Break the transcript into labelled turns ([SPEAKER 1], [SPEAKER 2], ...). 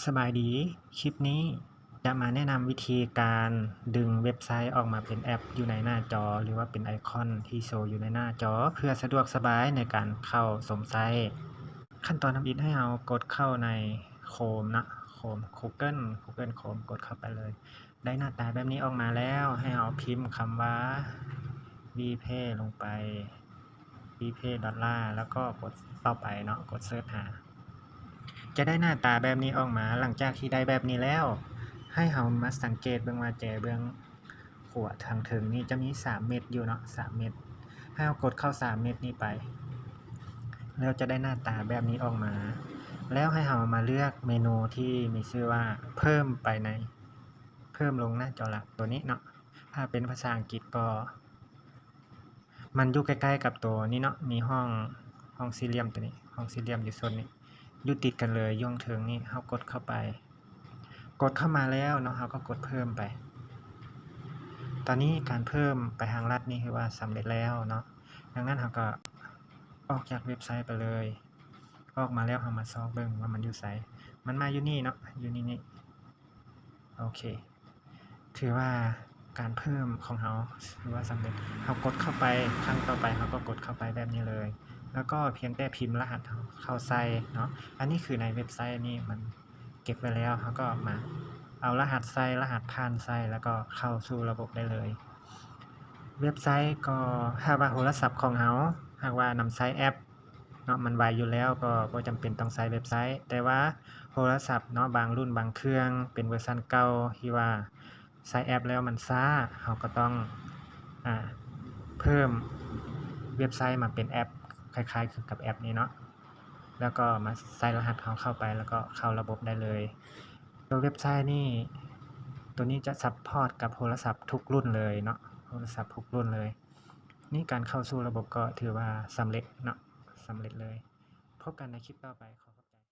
[SPEAKER 1] สบายดี คลิปนี้จะมาแนะนำวิธีการดึงเว็บไซต์ออกมาเป็นแอปอยู่ในหน้าจอ หรือว่าเป็นไอคอนที่โชว์อยู่ในหน้าจอ เพื่อสะดวกสบายในการเข้าชมไซต์ ขั้นตอนทำอิฐให้เรากดเข้าใน Chrome นะ Chrome Google Chrome กดเข้าไปเลย ได้หน้าตาแบบนี้ออกมาแล้วให้เราพิมพ์คำว่า vpay ลงไป vpay ดอลลาร์แล้วก็กดต่อไปเนาะกดเสิร์ชหา จะได้หน้าตาแบบนี้ออกมาหลังจากที่ได้แบบนี้แล้ว ให้เรามาสังเกตเบิ่งว่าแจเบื้องขวาทางถึงนี่จะมี3เม็ดอยู่เนาะ3เม็ดให้เรากดเข้า3เม็ดนี้ไปแล้วจะได้หน้าตาแบบนี้ออกมา แล้วให้เรามาเลือกเมนูที่มีชื่อว่าเพิ่มไปในเพิ่มลงหน้าจอหลักตัวนี้เนาะถ้าเป็นภาษาอังกฤษก็มันอยู่ใกล้ๆกับตัวนี้เนาะมีห้องสี่เหลี่ยมตัวนี้ห้องสี่เหลี่ยมอยู่โซนนี้อยู่ติดกันเลยย่องเทิงนี่เรากดเข้าไปกดเข้ามาแล้วเนาะเราก็กดเพิ่มไปตอนนี้การเพิ่มไปทางลัดนี่คือว่าสำเร็จแล้วเนาะดังนั้นเราก็ออกจากเว็บไซต์ไปเลยออกมาแล้วเรามาซอกเบิ่งว่ามันอยู่ไสมันมาอยู่นี่เนาะอยู่นี่โอเคถือว่าการเพิ่มของเราถือว่าสำเร็จเรากดเข้าไปครั้งต่อไปเราก็กดเข้าไปแบบนี้เลยแล้วก็เพียงแต่พิมพ์รหัสเข้าใส่เนาะอันนี้คือในเว็บไซต์นี่มันเก็บไว้แล้วเราก็มาเอารหัสใส่รหัสผ่านใส่แล้วก็เข้าสู่ระบบได้เลยเว็บไซต์ก็หากว่าโทรศัพท์ของเราหากว่านำใช้แอปเนาะมันไวอยู่แล้วก็บ่จำเป็นต้องใช้เว็บไซต์แต่ว่าโทรศัพท์เนาะบางรุ่นบางเครื่องเป็นเวอร์ชันเก่าที่ว่าใช้แอปแล้วมันช้าเราก็ต้องเพิ่มเว็บไซต์มาเป็นแอปคล้ายๆคือกับแอปนี้เนาะแล้วก็มาใส่รหัสเข้าไปแล้วก็เข้าระบบได้เลยตัวเว็บไซต์นี่ตัวนี้จะซัปพอร์ตกับโทรศัพท์ทุกรุ่นเลยเนาะโทรศัพท์ทุกรุ่นเลยนี่การเข้าสู่ระบบก็ถือว่าสำเร็จเนาะสำเร็จเลยพบกันในคลิปต่อไป